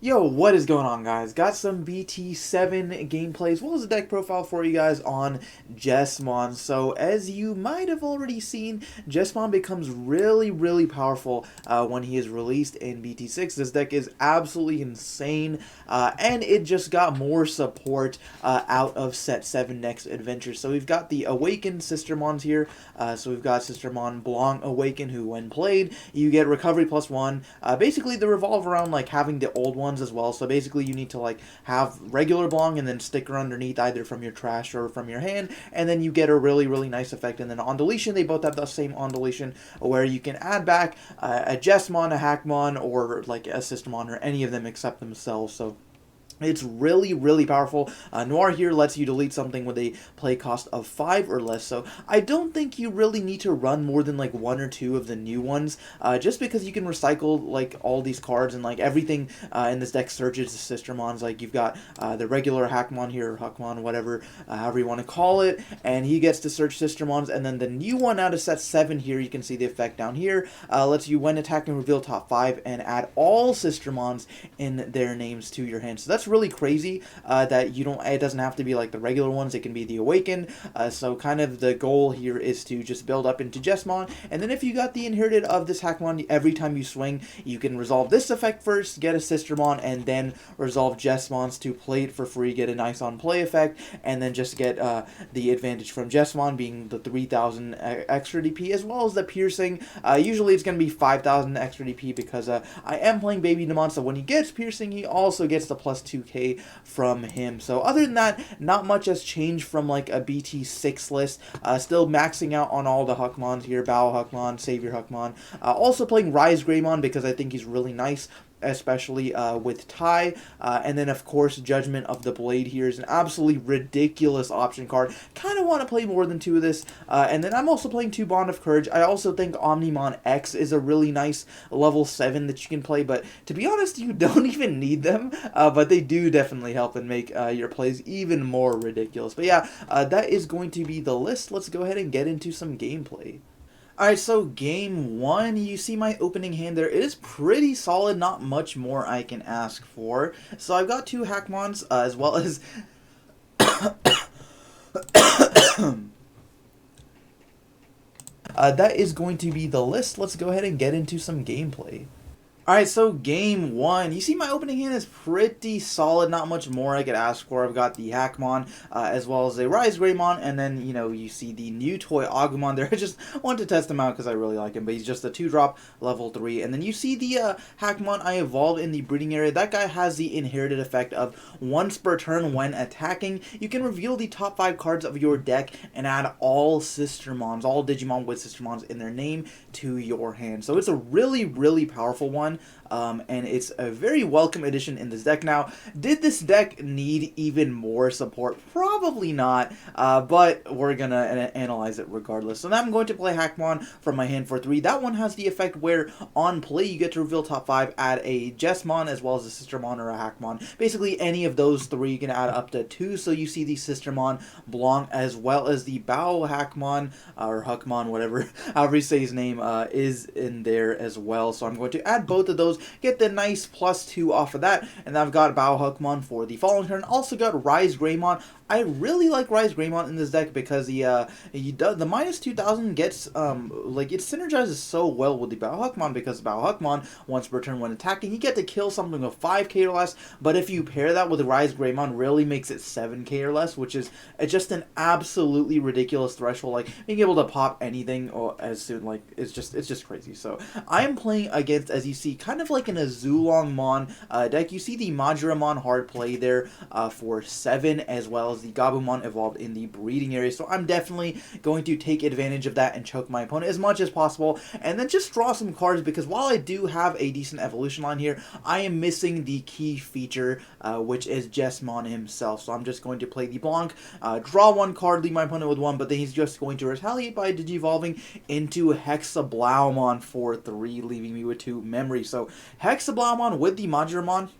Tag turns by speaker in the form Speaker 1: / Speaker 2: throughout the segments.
Speaker 1: Yo, what is going on, guys? Got some BT7 gameplay as well as a deck profile for you guys on Jesmon. So, as you might have already seen, Jesmon becomes really powerful when he is released in BT6. This deck is absolutely insane, and it just got more support out of Set 7 Next Adventure. So, we've got the Awakened Sistermons here. So, we've got Sistermon Blanc Awaken, who, when played, you get Recovery +1. Basically, they revolve around like having the old ones as well. So basically you need to like have regular Blanc and then sticker underneath either from your trash or from your hand, and then you get a really nice effect. And then on deletion they both have the same on deletion where you can add back a Jesmon, a Hackmon, or like a Sistermon, or any of them except themselves. So it's really powerful. Noir here lets you delete something with a play cost of 5 or less, so I don't think you really need to run more than like 1 or 2 of the new ones, just because you can recycle like all these cards, and like everything in this deck searches the Sistermons. Like you've got the regular Hackmon here, or Huckmon, whatever, however you want to call it, and he gets to search Sistermons, and then the new one out of set 7 here, you can see the effect down here, lets you when attacking reveal top 5 and add all Sistermons in their names to your hand. So that's really crazy that you don't, it doesn't have to be like the regular ones, it can be the Awakened. So kind of the goal here is to just build up into Jesmon, and then if you got the inherited of this Hackmon, every time you swing you can resolve this effect first, get a Sistermon, and then resolve Jesmons to play it for free, get a nice on play effect, and then just get the advantage from Jesmon being the 3000 extra DP as well as the piercing. Usually it's going to be 5000 extra DP because I am playing Baby Demon, so when he gets piercing he also gets the plus 2k from him. So other than that, not much has changed from like a BT6 list. Still maxing out on all the Huckmons here, Bow Huckmon, Savior Huckmon. Also playing Rise Greymon because I think he's really nice, especially with Ty, and then of course Judgment of the Blade here is an absolutely ridiculous option card. Kind of want to play more than 2 of this, and then I'm also playing 2 Bond of Courage. I also think Omnimon X is a really nice level 7 that you can play, but to be honest you don't even need them, but they do definitely help and make your plays even more ridiculous. But yeah, that is going to be the list. Let's go ahead and get into some gameplay. Alright, so game 1, you see my opening hand there. It is pretty solid, not much more I can ask for. So I've got 2 Hackmons, as well as... that is going to be the list. Let's go ahead and get into some gameplay. Alright, so game 1. You see my opening hand is pretty solid, not much more I could ask for. I've got the Hackmon, as well as a Rise Greymon, and then, you know, you see the new toy Agumon there. I just want to test him out because I really like him, but he's just a 2-drop, level 3. And then you see the Hackmon I evolved in the breeding area. That guy has the inherited effect of once per turn when attacking, you can reveal the top 5 cards of your deck and add all Sistermons, all Digimon with Sistermons in their name to your hand. So it's a really powerful one. And it's a very welcome addition in this deck. Now, did this deck need even more support? Probably not, but we're gonna analyze it regardless. So now I'm going to play Hackmon from my hand for 3. That one has the effect where on play you get to reveal top 5, add a Jesmon as well as a Sistermon or a Hackmon. Basically any of those 3 you can add up to 2, so you see the Sistermon Blanc as well as the Bao Hackmon, or Huckmon, whatever, however you say his name, is in there as well. So I'm going to add both of those, get the nice +2 off of that, and then I've got Bao Huckmon for the following turn. Also got Rise Greymon. I really like Rise Greymon in this deck because he does the -2000 gets like it synergizes so well with the Bao Huckmon, because Bao Huckmon once per turn when attacking you get to kill something with 5k or less, but if you pair that with the Rise Greymon really makes it 7k or less, which is just an absolutely ridiculous threshold. Like being able to pop anything or as soon, like it's just crazy. So I am playing against, as you see, kind of like in a Zulongmon deck. You see the Majuramon hard play there for 7, as well as the Gabumon evolved in the breeding area. So I'm definitely going to take advantage of that and choke my opponent as much as possible, and then just draw some cards, because while I do have a decent evolution line here, I am missing the key feature, which is Jesmon himself. So I'm just going to play the Blanc, draw 1 card, leave my opponent with 1, but then he's just going to retaliate by Digivolving into Hexablaumon for 3, leaving me with 2 memory. So Hexablaumon with the Majuramon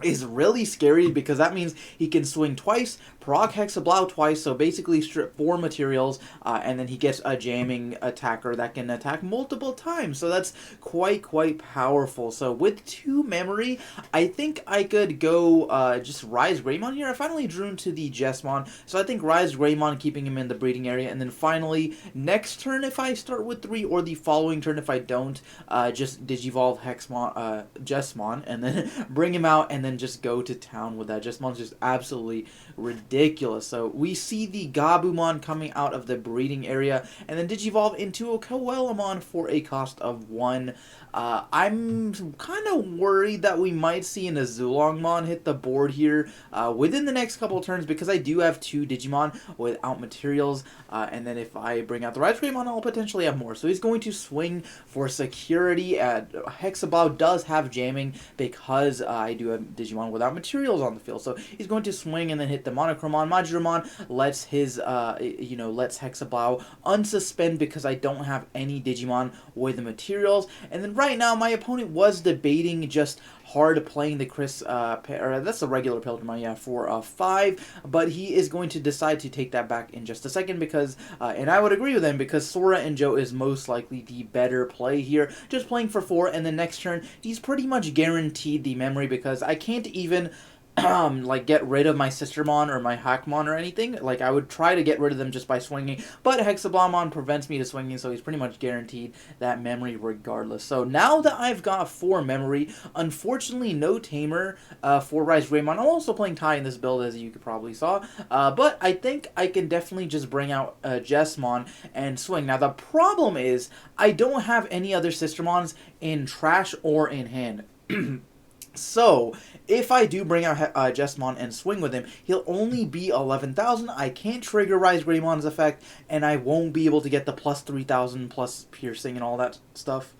Speaker 1: is really scary because that means he can swing twice, proc Hexablow twice, so basically strip 4 materials, and then he gets a jamming attacker that can attack multiple times, so that's quite powerful. So with 2 memory, I think I could go just Rise Greymon here. I finally drew into the Jesmon, so I think Rise Greymon, keeping him in the breeding area, and then finally, next turn if I start with 3, or the following turn if I don't, just Digivolve Jesmon, and then bring him out, and then just go to town with that. Jesmon's just absolutely ridiculous. So we see the Gabumon coming out of the breeding area, and then Digivolve into a Coelamon for a cost of 1. I'm kind of worried that we might see an Azulongmon hit the board here within the next couple of turns, because I do have 2 Digimon without materials, and then if I bring out the Rise Greymon, I'll potentially have more. So he's going to swing for security. Hexablow does have jamming because I do have Digimon without materials on the field, so he's going to swing and then hit the Monochromon. Majoromon lets his, lets Hexablow unsuspend because I don't have any Digimon with the materials. And then right now, my opponent was debating just hard playing the Chris, or that's the regular Pilgrimon, yeah, for 5, but he is going to decide to take that back in just a second because, and I would agree with him, because Sora and Joe is most likely the better play here, just playing for 4, and then next turn, he's pretty much guaranteed the memory because I can't even like get rid of my Sistermon or my Hackmon or anything. Like, I would try to get rid of them just by swinging, but Hexablowmon prevents me to swinging, so he's pretty much guaranteed that memory regardless. So now that I've got 4 memory, unfortunately no Tamer for Rise Greymon. I'm also playing Tai in this build, as you could probably saw, but I think I can definitely just bring out Jesmon and swing. Now the problem is I don't have any other Sistermons in trash or in hand. So, if I do bring out Jesmon and swing with him, he'll only be 11,000. I can't trigger Rise Greymon's effect, and I won't be able to get the plus 3,000 plus piercing and all that stuff.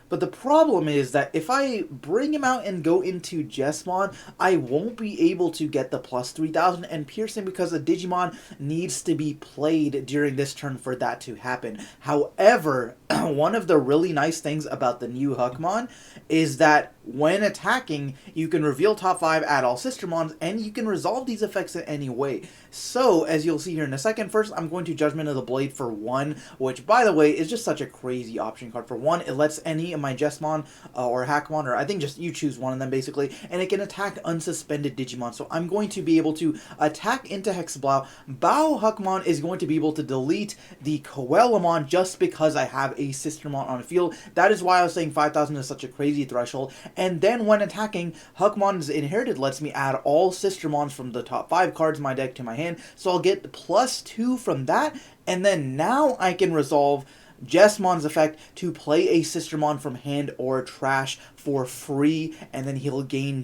Speaker 1: But the problem is that if I bring him out and go into Jesmon, I won't be able to get the plus 3,000 and piercing because the Digimon needs to be played during this turn for that to happen. However, one of the really nice things about the new Huckmon is that when attacking, you can reveal top 5, add all Sistermons, and you can resolve these effects in any way. So, as you'll see here in a second, first I'm going to Judgment of the Blade for 1, which, by the way, is just such a crazy option card. For 1, it lets any of my Jesmon or Hackmon, or I think just you choose one of them, basically, and it can attack unsuspended Digimon. So I'm going to be able to attack into Hexablow. Bao Huckmon is going to be able to delete the Coelamon just because I have a Sistermon on the field. That is why I was saying 5,000 is such a crazy threshold. And then when attacking, Huckmon's Inherited lets me add all Sistermons from the top 5 cards in my deck to my hand, so I'll get plus 2 from that, and then now I can resolve Jesmon's effect to play a Sistermon from hand or trash for free, and then he'll gain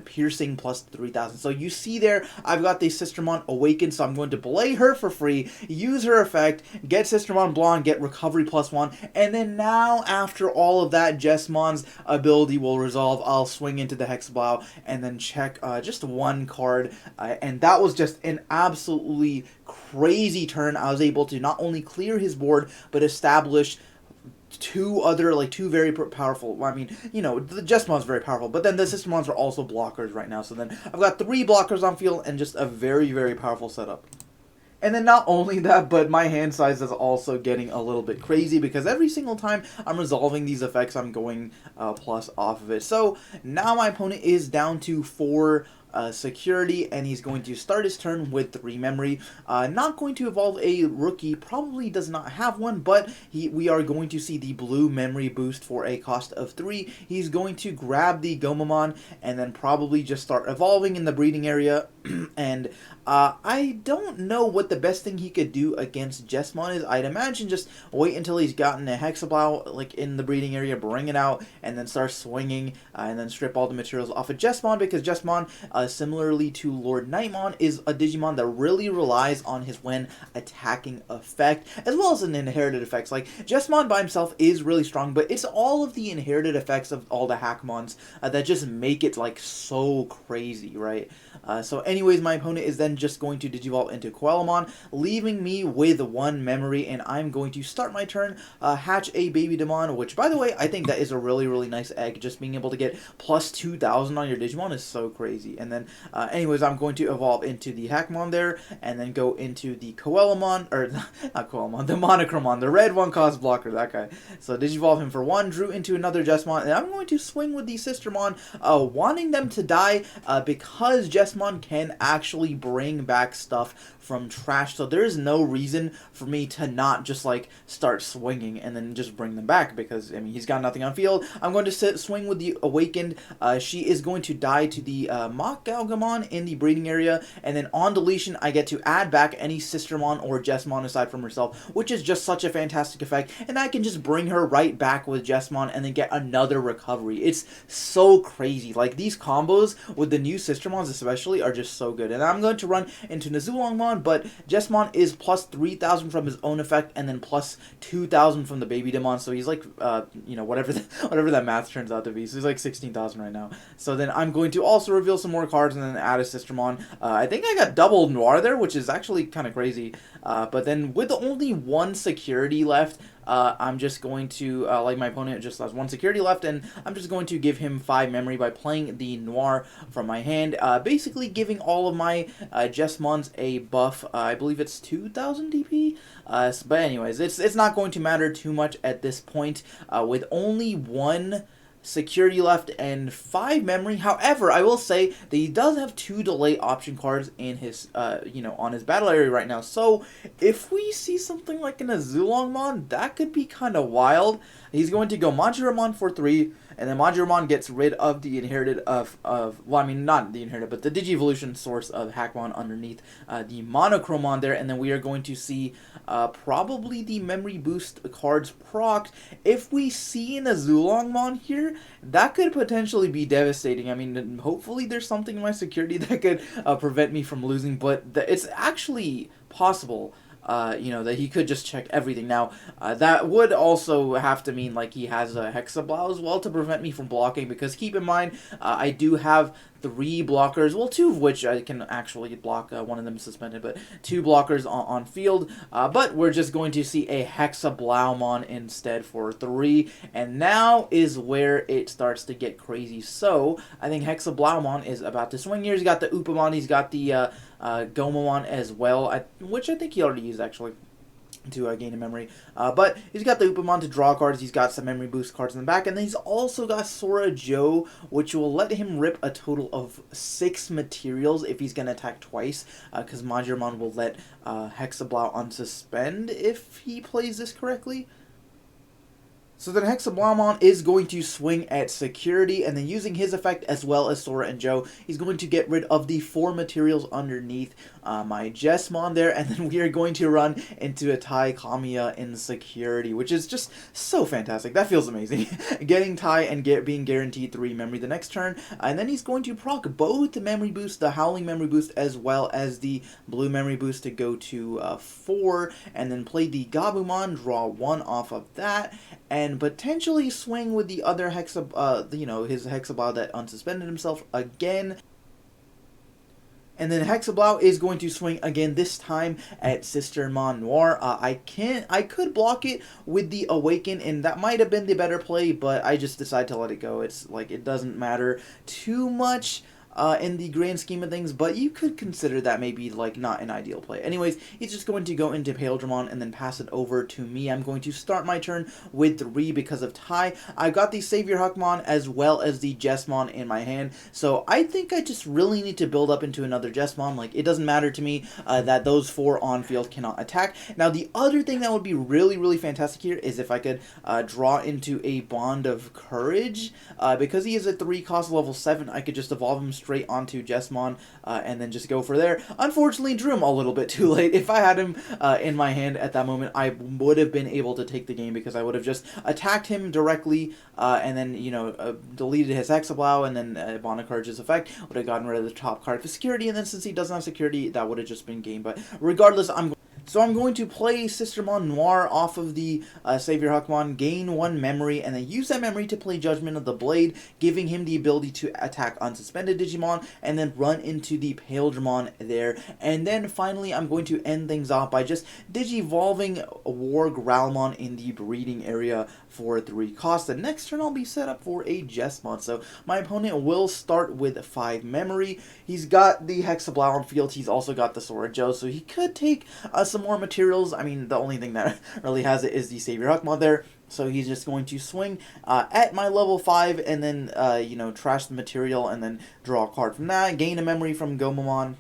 Speaker 1: piercing plus 3,000. So you see there, I've got the Sistermon awakened, so I'm going to play her for free, use her effect, get Sistermon Blonde, get recovery plus 1, and then now after all of that, Jesmon's ability will resolve. I'll swing into the Hexablow and then check just 1 card, and that was just an absolutely crazy turn. I was able to not only clear his board, but establish 2 other, two very powerful, well, I mean, the Jesmon's very powerful, but then the Sistermons are also blockers right now, so then I've got 3 blockers on field, and just a very powerful setup. And then not only that, but my hand size is also getting a little bit crazy because every single time I'm resolving these effects, I'm going plus off of it. So now my opponent is down to 4 security, and he's going to start his turn with 3 memory. Not going to evolve a rookie, probably does not have one, but we are going to see the blue memory boost for a cost of 3. He's going to grab the Gomamon and then probably just start evolving in the breeding area. And I don't know what the best thing he could do against Jesmon is. I'd imagine just wait until he's gotten a Hexablow in the breeding area, bring it out, and then start swinging, and then strip all the materials off of Jesmon, because Jesmon similarly to Lord Nightmon, is a Digimon that really relies on his when attacking effect, as well as an inherited effects. Like, Jesmon by himself is really strong, but it's all of the inherited effects of all the Hackmons that just make it, like, so crazy, right? So anyways, my opponent is then just going to Digivolve into Coelamon, leaving me with 1 memory, and I'm going to start my turn, hatch a Babydemon, which, by the way, I think that is a really, really nice egg. Just being able to get plus 2,000 on your Digimon is so crazy. And then, anyways, I'm going to evolve into the Hackmon there, and then go into the Coelamon, or, not Coelamon, the Monochromon, the red one cost blocker, that guy. So Digivolve him for 1, drew into another Jesmon, and I'm going to swing with the Sistermon, wanting them to die, because Jesmon can actually bring back stuff from trash, so there is no reason for me to not just, like, start swinging and then just bring them back, because, I mean, he's got nothing on field. I'm going to swing with the Awakened. She is going to die to the Mock Galgamon in the breeding area, and then on deletion, I get to add back any Sistermon or Jesmon aside from herself, which is just such a fantastic effect, and I can just bring her right back with Jesmon and then get another recovery. It's so crazy. Like, these combos with the new Sistermons especially are just so good. And I'm going to run into Nazulongmon, but Jesmon is plus 3,000 from his own effect, and then plus 2,000 from the Babydemon, so he's like, you know, whatever that math turns out to be, so he's like 16,000 right now. So then I'm going to also reveal some more cards and then add a Sistermon. I think I got double Noir there, which is actually kind of crazy, but then with only 1 security left, I'm just going to, like my opponent just has 1 security left, and I'm just going to give him 5 memory by playing the Noir from my hand, basically giving all of my Jesmons a buff. I believe it's 2,000 DP, but anyways, it's not going to matter too much at this point, with only 1 security left and 5 memory. However, I will say that he does have 2 delay option cards in his, you know, on his battle area right now. So if we see something like an Azulongmon, that could be kind of wild. He's going to go Majiramon for 3, and then Majiramon gets rid of the inherited well, I mean, not the inherited, but the Digivolution source of Hackmon underneath the Monochromon there, and then we are going to see probably the memory boost cards procced. If we see an Azulongmon here, that could potentially be devastating. I mean, hopefully there's something in my security that could prevent me from losing, but it's actually possible. You know, that he could just check everything. Now, that would also have to mean, like, he has a Hexablow as well to prevent me from blocking, because keep in mind, I do have 3 blockers, well, 2 of which I can actually block, 1 of them is suspended, but 2 blockers on field, but we're just going to see a Hexablowmon instead for 3, and now is where it starts to get crazy. So, I think Hexablowmon is about to swing here. He's got the Upamon, he's got the Gomamon as well, which I think he already used, actually, to gain a memory. But he's got the Upamon to draw cards, he's got some memory boost cards in the back, and then he's also got Sora Joe, which will let him rip a total of 6 materials if he's going to attack twice, because Majiramon will let Hexablow unsuspend if he plays this correctly. So then Hexablowmon is going to swing at security, and then using his effect as well as Sora and Joe, he's going to get rid of the 4 materials underneath my Jesmon there, and then we are going to run into a Tai Kamiya in security, which is just so fantastic. That feels amazing. Getting Tai and being guaranteed 3 memory the next turn, and then he's going to proc both the memory boost, the Howling memory boost, as well as the blue memory boost to go to 4, and then play the Gabumon, draw 1 off of that, and potentially swing with the other you know, his Hexablow that unsuspended himself again. And then Hexablow is going to swing again, this time at Sistermon Noir. I could block it with the Awaken, and that might have been the better play, but I just decided to let it go. It's like, it doesn't matter too much in the grand scheme of things, but you could consider that maybe, like, not an ideal play. Anyways, he's just going to go into Paildramon and then pass it over to me. I'm going to start my turn with 3 because of Tai. I've got the Savior Huckmon as well as the Jesmon in my hand, so I think I just really need to build up into another Jesmon. Like, it doesn't matter to me that those 4 on field cannot attack. Now, the other thing that would be really, really fantastic here is if I could draw into a Bond of Courage. Because he is a 3 cost level 7, I could just evolve him straight straight onto Jesmon and then just go for there. Unfortunately, drew him a little bit too late. If I had him in my hand at that moment, I would have been able to take the game because I would have just attacked him directly and then, deleted his Hexablow, and then Bonacarge's effect would have gotten rid of the top card for security, and then since he doesn't have security, that would have just been game. But regardless, I'm going to play Sistermon Noir off of the Savior Huckmon, gain 1 memory, and then use that memory to play Judgment of the Blade, giving him the ability to attack unsuspended Digimon, and then run into the Paildramon there. And then finally, I'm going to end things off by just Digivolving War Growlmon in the breeding area for 3 cost. The next turn, I'll be set up for a Jesmon. So my opponent will start with 5 memory. He's got the Hexablow on field. He's also got the Sora Joe, so he could take some more materials. I mean, the only thing that really has it is the Savior Huckmon there. So he's just going to swing at my level 5 and then, trash the material and then draw a card from that, gain a memory from Gomamon,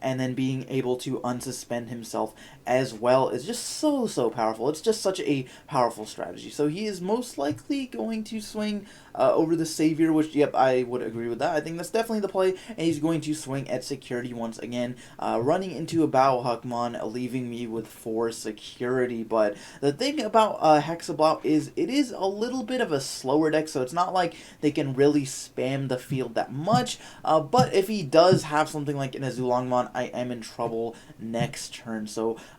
Speaker 1: and then being able to unsuspend himself as well is just so powerful. It's just such a powerful strategy. So he is most likely going to swing over the Savior, which, yep, I would agree with that. I think that's definitely the play, and he's going to swing at security once again, running into a Bow Huckmon, leaving me with 4 security. But the thing about Hexablow is it is a little bit of a slower deck, so it's not like they can really spam the field that much, but if he does have something like an Azulongmon, I am in trouble next turn.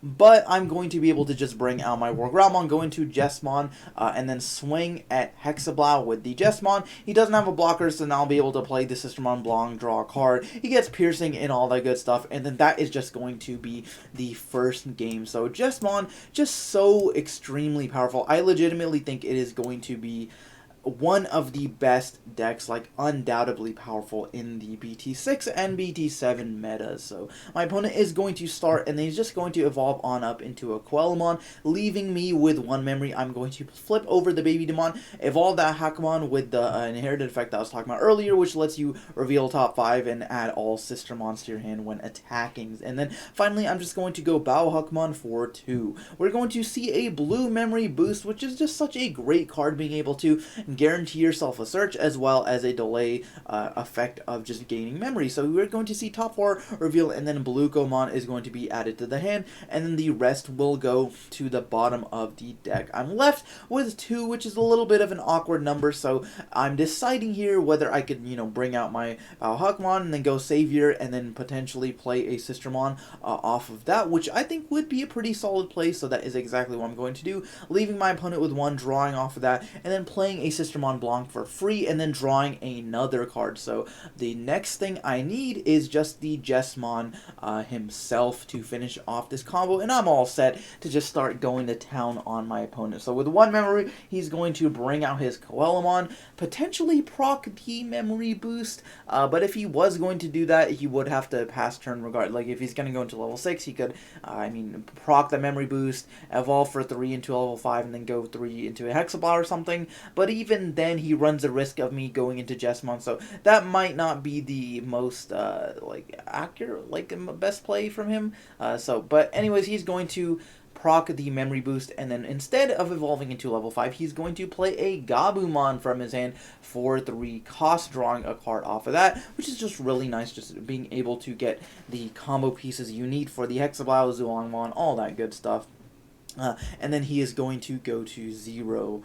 Speaker 1: But I'm going to be able to just bring out my War Growlmon, go into Jesmon, and then swing at Hexablow with the Jesmon. He doesn't have a blocker, so now I'll be able to play the Sistermon Blanc, draw a card. He gets piercing and all that good stuff, and then that is just going to be the first game. So Jesmon, just so extremely powerful. I legitimately think it is going to be one of the best decks, like undoubtedly powerful in the BT6 and BT7 metas. So my opponent is going to start, and then he's just going to evolve on up into a Quellamon, leaving me with 1 memory. I'm going to flip over the Baby Demon, evolve that Hakamon with the inherited effect that I was talking about earlier, which lets you reveal top 5 and add all Sistermons to your hand when attacking. And then finally, I'm just going to go Bow Huckmon for 2. We're going to see a blue memory boost, which is just such a great card, being able to guarantee yourself a search as well as a delay effect of just gaining memory. So we're going to see top 4 reveal, and then Blue Gomon is going to be added to the hand, and then the rest will go to the bottom of the deck. I'm left with 2, which is a little bit of an awkward number, so I'm deciding here whether I could, bring out my Huckmon and then go Savior and then potentially play a Sistermon off of that, which I think would be a pretty solid play. So that is exactly what I'm going to do, leaving my opponent with 1, drawing off of that, and then playing a Sistermon Blanc for free, and then drawing another card. So the next thing I need is just the Jesmon himself to finish off this combo, and I'm all set to just start going to town on my opponent. So with 1 memory, he's going to bring out his Quellamon, potentially proc the memory boost, but if he was going to do that, he would have to pass turn regard. Like if he's going to go into level 6, he could, proc the memory boost, evolve for 3 into level 5, and then go 3 into a Hexablow or something. But even then, he runs the risk of me going into Jesmon, so that might not be the most accurate, best play from him. But anyways, he's going to proc the memory boost, and then instead of evolving into level 5, he's going to play a Gabumon from his hand for 3 cost, drawing a card off of that, which is just really nice, just being able to get the combo pieces you need for the Hexablow, Zulongmon, all that good stuff. And then he is going to go to 0.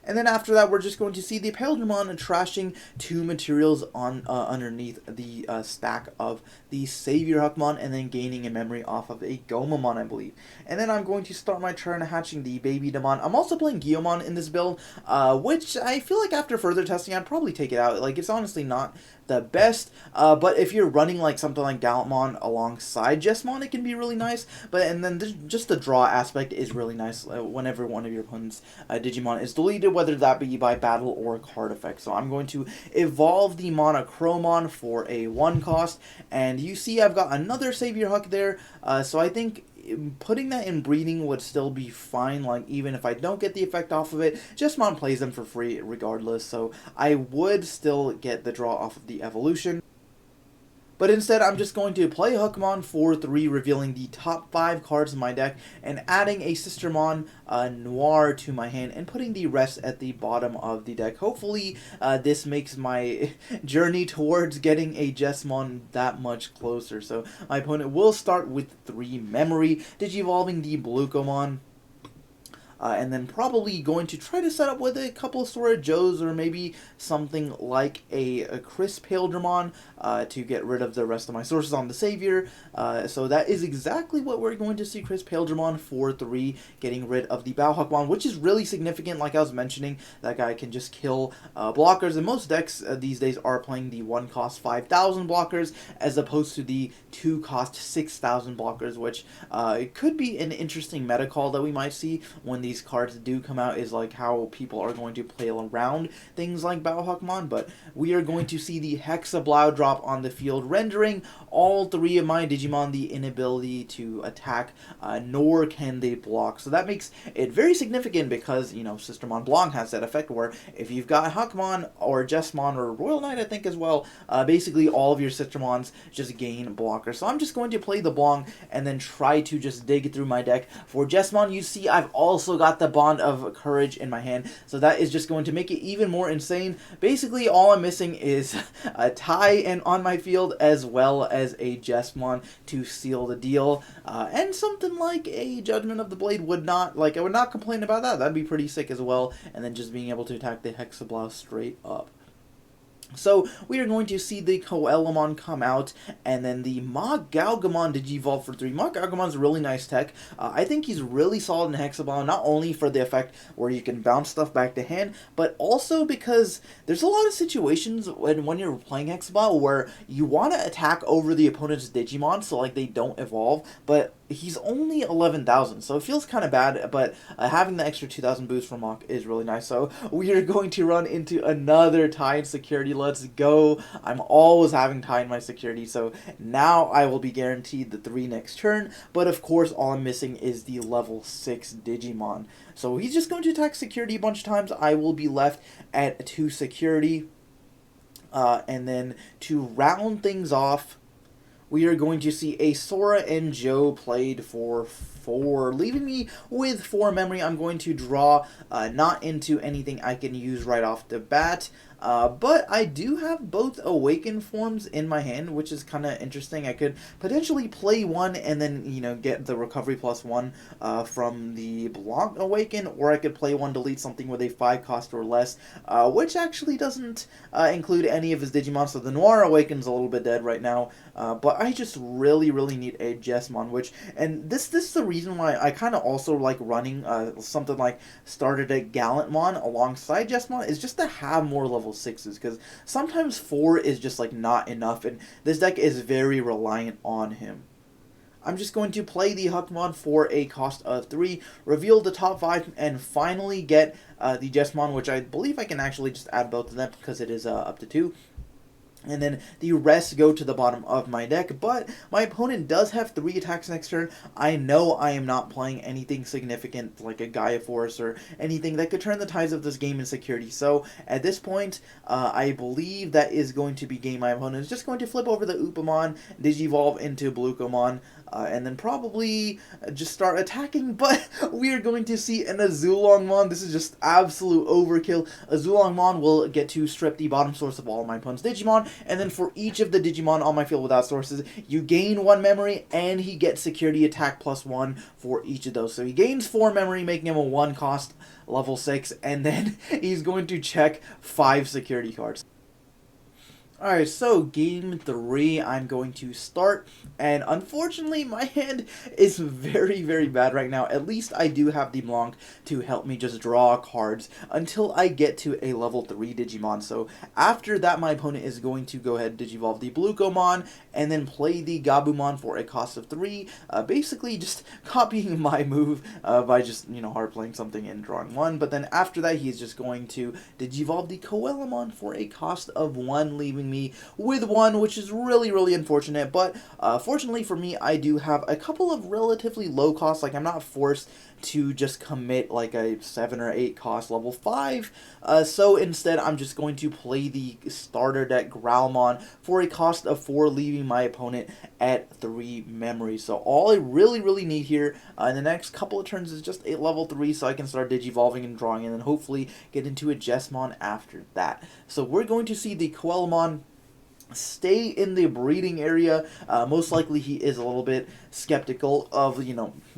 Speaker 1: And then after that, we're just going to see the Paildramon trashing 2 materials on underneath the stack of the Savior Huckmon, and then gaining a memory off of a Gomamon, I believe. And then I'm going to start my turn hatching the Baby Demon. I'm also playing Guiamon in this build, which I feel like after further testing, I'd probably take it out. Like, it's honestly not the best, but if you're running like something like Gallantmon alongside Jesmon, it can be really nice. And then just the draw aspect is really nice whenever one of your opponent's Digimon is deleted, whether that be by battle or card effect. So I'm going to evolve the Monochromon for a 1 cost, and you see I've got another Savior Huck there, so I think putting that in breeding would still be fine. Like, even if I don't get the effect off of it, Jesmon plays them for free regardless, so I would still get the draw off of the evolution. But instead, I'm just going to play Hookmon for 3, revealing the top 5 cards in my deck, and adding a Sistermon Noir to my hand, and putting the rest at the bottom of the deck. Hopefully, this makes my journey towards getting a Jesmon that much closer. So my opponent will start with 3 memory, Digivolving the Blucomon, and then probably going to try to set up with a couple of Sora Joes, or maybe something like a Chris Paildramon to get rid of the rest of my sources on the Savior. So that is exactly what we're going to see, Chris Paildramon for 3, getting rid of the Bowhuckmon, which is really significant. Like I was mentioning, that guy can just kill blockers, and most decks these days are playing the 1-cost 5,000 blockers, as opposed to the 2-cost 6,000 blockers, which it could be an interesting meta call that we might see when these cards do come out, is like how people are going to play around things like Bowhuckmon. But we are going to see the Hexablow drop on the field, rendering all 3 of my Digimon the inability to attack, nor can they block. So that makes it very significant, because, you know, Sistermon Blanc has that effect where if you've got Huckmon or Jesmon or Royal Knight, I think, as well, basically all of your Sistermons just gain blockers. So I'm just going to play the Blanc and then try to just dig through my deck. For Jesmon, you see I've also got the Bond of Courage in my hand, so that is just going to make it even more insane. Basically, all I'm missing is a tie and on my field, as well as a Jesmon to seal the deal, and something like a Judgment of the Blade would not, like, I would not complain about that. That'd be pretty sick as well, and then just being able to attack the Hexablow straight up. So we are going to see the Coelamon come out, and then the Galgamon Digivolve for 3. Galgamon's a really nice tech. I think he's really solid in Hexablow, not only for the effect where you can bounce stuff back to hand, but also because there's a lot of situations when you're playing Hexablow where you want to attack over the opponent's Digimon, so like they don't evolve, but he's only 11,000, so it feels kind of bad, but having the extra 2,000 boost from Mach is really nice. So we are going to run into another tie in security. Let's go. I'm always having tie in my security, so now I will be guaranteed the 3 next turn, but of course all I'm missing is the level 6 Digimon. So he's just going to attack security a bunch of times. I will be left at 2 security, and then to round things off, we are going to see a Sora and Joe played for 4, leaving me with 4 memory. I'm going to draw not into anything I can use right off the bat. But I do have both Awaken forms in my hand, which is kind of interesting. I could potentially play one and then, you know, get the recovery +1 from the Blanc Awaken, or I could play one, delete something with a 5-cost or less, which actually doesn't include any of his Digimon, so the Noir Awaken's a little bit dead right now, but I just really need a Jesmon, and this is the reason why I kind of also like running something like Started a Gallantmon alongside Jesmon, is just to have more level 6s, because sometimes 4 is just like not enough, and this deck is very reliant on him. I'm just going to play the Huckmon for a cost of 3, reveal the top 5, and finally get the Jesmon, which I believe I can actually just add both of them because it is up to 2. And then the rest go to the bottom of my deck, but my opponent does have 3 attacks next turn. I know I am not playing anything significant like a Gaia Force or anything that could turn the tides of this game in security. So at this point, I believe that is going to be game. My opponent is just going to flip over the Upamon, Digivolve into Blucomon, and then probably just start attacking, but we are going to see an Azulongmon. This is just absolute overkill. Azulongmon will get to strip the bottom source of all of my opponent's Digimon, and then for each of the Digimon on my field without sources, you gain 1 memory, and he gets security attack +1 for each of those. So he gains 4 memory, making him a 1-cost level 6, and then he's going to check 5 security cards. Alright, so game 3, I'm going to start, and unfortunately my hand is very bad right now. At least I do have the Blanc to help me just draw cards until I get to a level 3 Digimon. So after that, my opponent is going to go ahead and Digivolve the Blucomon, and then play the Gabumon for a cost of 3, basically just copying my move by just, you know, hard playing something and drawing 1. But then after that, he's just going to Digivolve the Coelamon for a cost of 1, leaving me with 1, which is really unfortunate. But fortunately for me, I do have a couple of relatively low costs. Like, I'm not forced to just commit like a 7 or 8 cost level 5. So instead I'm just going to play the starter deck Growlmon for a cost of 4, leaving my opponent at 3 memory. So all I really need here in the next couple of turns is just a level 3, so I can start digivolving and drawing, and then hopefully get into a Jesmon after that. So we're going to see the Coelamon stay in the breeding area. Most likely he is a little bit skeptical of,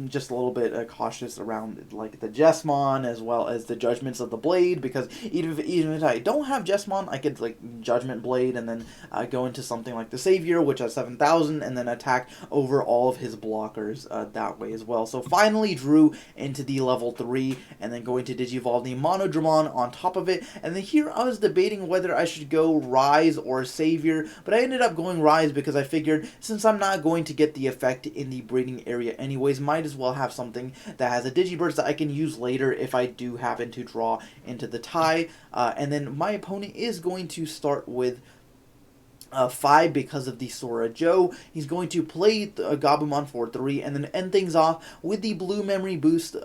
Speaker 1: just a little bit cautious around like the Jesmon as well as the Judgments of the Blade, because even if I don't have Jesmon, I could like Judgment Blade and then go into something like the Savior, which has 7,000, and then attack over all of his blockers that way as well. So finally drew into the level 3, and then going to digivolve the Monodramon on top of it. And then here I was debating whether I should go Rise or Savior, but I ended up going Rise because I figured since I'm not going to get the effect in the breeding area anyways, might as well have something that has a Digiburst that I can use later if I do happen to draw into the tie. And then my opponent is going to start with 5 because of the Sora Joe. He's going to play Gabumon for 3 and then end things off with the blue memory boost,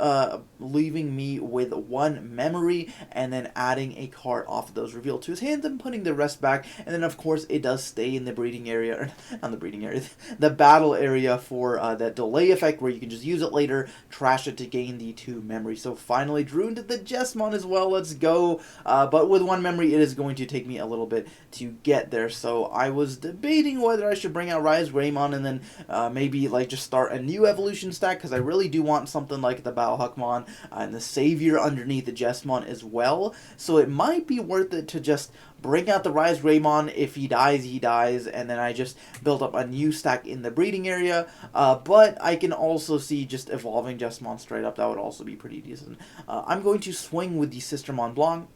Speaker 1: leaving me with 1 memory, and then adding a card off of those revealed to his hands and putting the rest back. And then of course it does stay in the breeding area, or not the breeding area, the battle area for that delay effect where you can just use it later, trash it to gain the 2 memory. So finally drew into the Jesmon as well. Let's go. But with 1 memory it is going to take me a little bit to get there. So I was debating whether I should bring out Rise Greymon and then maybe like just start a new evolution stack, because I really do want something like the Balhuckmon and the Savior underneath the Jesmon as well. So it might be worth it to just bring out the Rise Greymon. If he dies, and then I just build up a new stack in the breeding area. But I can also see just evolving Jesmon straight up. That would also be pretty decent. I'm going to swing with the Sistermon Blanc.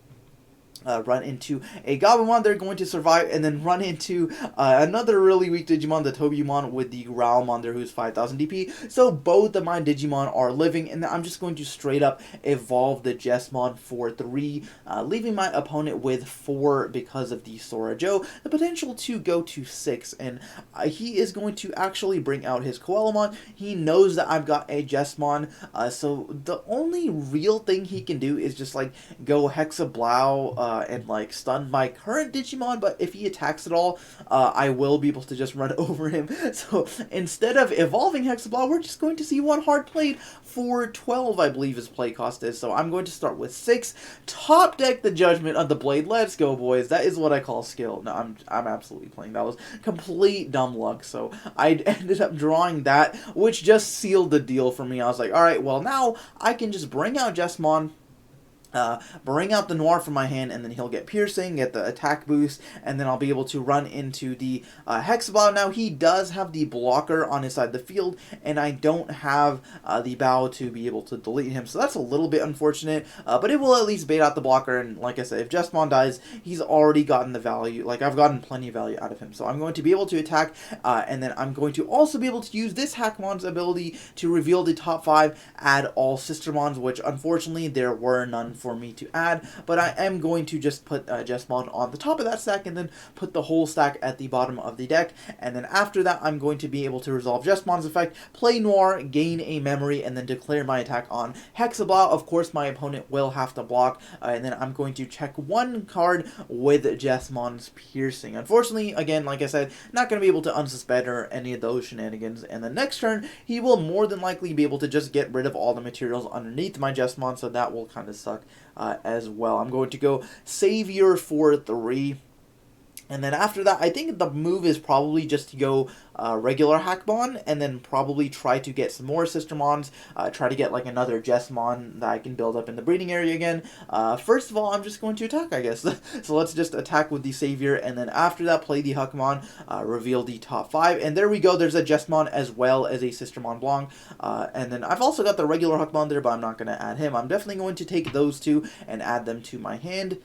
Speaker 1: Run into a Gabumon, they're going to survive, and then run into another really weak Digimon, the Tobumon, with the Growlmon there, who's 5,000 DP. So both of my Digimon are living, and I'm just going to straight up evolve the Jesmon for 3, leaving my opponent with 4 because of the Sora Joe. The potential to go to 6, and he is going to actually bring out his Coelamon. He knows that I've got a Jesmon, so the only real thing he can do is just like go Hexablow and like stun my current Digimon, but if he attacks at all, I will be able to just run over him. So instead of evolving Hexablow, we're just going to see 1 hard plate for 12, I believe his play cost is. So I'm going to start with 6, top deck the Judgment of the Blade. Let's go, boys. That is what I call skill. No, I'm absolutely playing. That was complete dumb luck. So I ended up drawing that, which just sealed the deal for me. I was like, all right, well now I can just bring out Jesmon, bring out the Noir from my hand, and then he'll get Piercing, get the attack boost, and then I'll be able to run into the Hexablow. Now, he does have the blocker on his side of the field, and I don't have the bow to be able to delete him, so that's a little bit unfortunate, but it will at least bait out the blocker, and like I said, if Jesmon dies, he's already gotten the value. Like, I've gotten plenty of value out of him, so I'm going to be able to attack, and then I'm going to also be able to use this Hackmon's ability to reveal the top 5, add all Sistermons, which unfortunately there were none for me to add, but I am going to just put Jesmon on the top of that stack and then put the whole stack at the bottom of the deck, and then after that I'm going to be able to resolve Jesmon's effect, play Noir, gain a memory, and then declare my attack on Hexablow. Of course my opponent will have to block, and then I'm going to check 1 card with Jesmon's Piercing. Unfortunately, again, like I said, not going to be able to unsuspend or any of those shenanigans, and the next turn he will more than likely be able to just get rid of all the materials underneath my Jesmon, so that will kind of suck as well. I'm going to go Savior for 3. And then after that, I think the move is probably just to go regular Hackmon, and then probably try to get some more Sistermons, try to get like another Jesmon that I can build up in the breeding area again. First of all, I'm just going to attack, I guess. So let's just attack with the Savior, and then after that, play the Huckmon, reveal the top 5, and there we go. There's a Jesmon as well as a Sistermon Blanc, and then I've also got the regular Huckmon there, but I'm not going to add him. I'm definitely going to take those 2 and add them to my hand.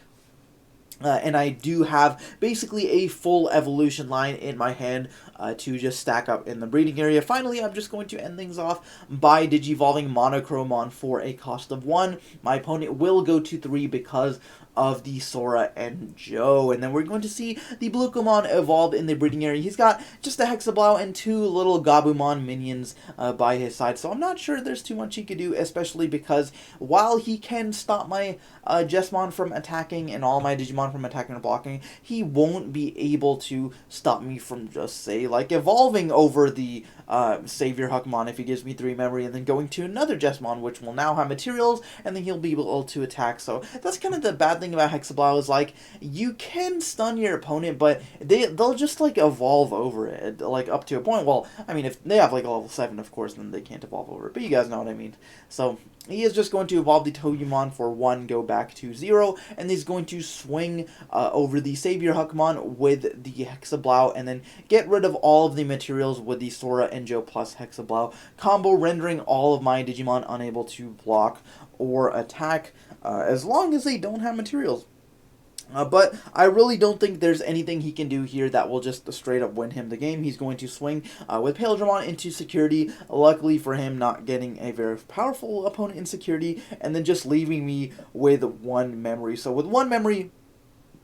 Speaker 1: And I do have basically a full evolution line in my hand to just stack up in the breeding area. Finally, I'm just going to end things off by digivolving Monochromon for a cost of 1. My opponent will go to 3 because of the Sora and Joe. And then we're going to see the Blucomon evolve in the breeding area. He's got just a Hexablow and 2 little Gabumon minions by his side, so I'm not sure there's too much he could do, especially because while he can stop my Jesmon from attacking and all my Digimon from attacking or blocking, he won't be able to stop me from just, say, like, evolving over the Savior Huckmon if he gives me 3 memory, and then going to another Jesmon, which will now have materials, and then he'll be able to attack. So that's kind of the bad thing about Hexablow, is, like, you can stun your opponent, but they'll just, like, evolve over it, like, up to a point. Well, I mean, if they have, like, a level 7, of course, then they can't evolve over it, but you guys know what I mean. So he is just going to evolve the Togemon for 1, go back to 0, and he's going to swing over the Savior Huckmon with the Hexablow, and then get rid of all of the materials with the Sora and Joe plus Hexablow combo, rendering all of my Digimon unable to block or attack as long as they don't have materials. But I really don't think there's anything he can do here that will just straight up win him the game. He's going to swing with Paildramon into security, luckily for him not getting a very powerful opponent in security, and then just leaving me with 1 memory. So with 1 memory,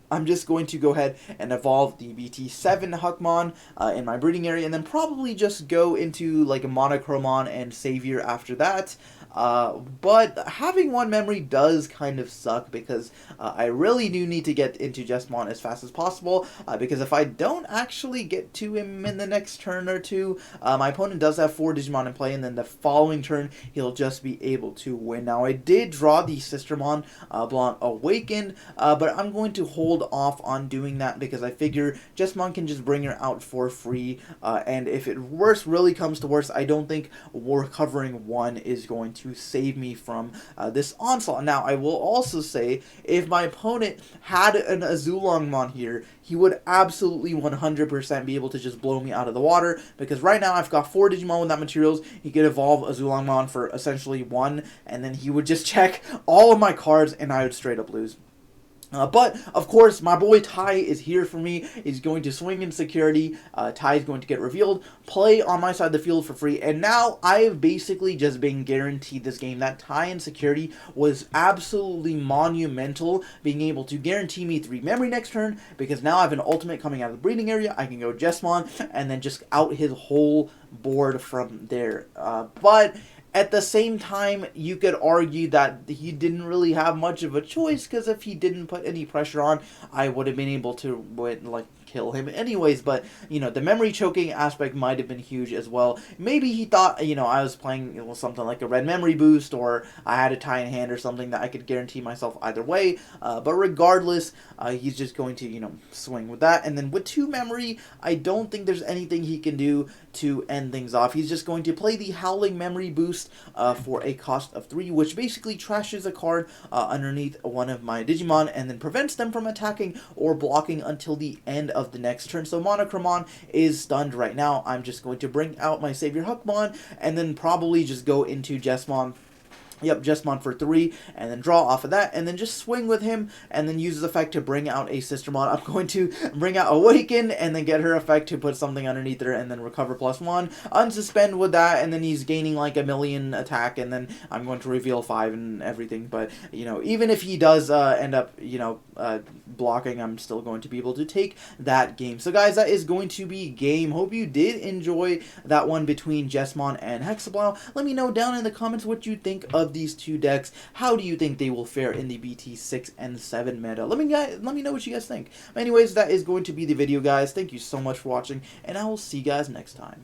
Speaker 1: I'm just going to go ahead and evolve the BT7 Huckmon in my breeding area, and then probably just go into like a Monochromon and Savior after that. But having 1 memory does kind of suck, because I really do need to get into Jesmon as fast as possible, because if I don't actually get to him in the next turn or 2, my opponent does have 4 Digimon in play, and then the following turn he'll just be able to win. Now, I did draw the Sistermon Blanc Awakened, but I'm going to hold off on doing that because I figure Jesmon can just bring her out for free, and if it really comes to worse, I don't think recovering 1 is going to save me from this onslaught. Now, I will also say, if my opponent had an Azulongmon here, he would absolutely 100% be able to just blow me out of the water, because right now I've got 4 Digimon without materials. He could evolve Azulongmon for essentially 1, and then he would just check all of my cards, and I would straight up lose. But, of course, my boy Ty is here for me. He's going to swing in security. Ty is going to get revealed, play on my side of the field for free, and now I have basically just been guaranteed this game. That Ty in security was absolutely monumental, being able to guarantee me 3 memory next turn, because now I have an ultimate coming out of the breeding area. I can go Jesmon, and then just out his whole board from there. But at the same time, you could argue that he didn't really have much of a choice, because if he didn't put any pressure on, I would have been able to, like, kill him anyways. But, you know, the memory choking aspect might have been huge as well. Maybe he thought, you know, I was playing, you know, something like a red memory boost, or I had a Tie in hand or something that I could guarantee myself either way. But regardless, he's just going to, you know, swing with that. And then with 2 memory, I don't think there's anything he can do to end things off. He's just going to play the Howling Memory Boost for a cost of 3, which basically trashes a card underneath one of my Digimon, and then prevents them from attacking or blocking until the end of the next turn. So Monochromon is stunned right now. I'm just going to bring out my Savior Huckmon, and then probably just go into Jesmon. Yep, Jesmon for 3, and then draw off of that, and then just swing with him, and then use his effect to bring out a Sistermon. I'm going to bring out Awaken, and then get her effect to put something underneath her, and then recover +1. Unsuspend with that, and then he's gaining like 1,000,000 attack, and then I'm going to reveal 5 and everything. But, you know, even if he does end up, you know, blocking, I'm still going to be able to take that game. So, guys, that is going to be game. Hope you did enjoy that one between Jesmon and Hexablow. Let me know down in the comments what you think of these 2 decks. How do you think they will fare in the BT6 and 7 meta? Let me know what you guys think. Anyways, that is going to be the video, guys. Thank you so much for watching, and I will see you guys next time.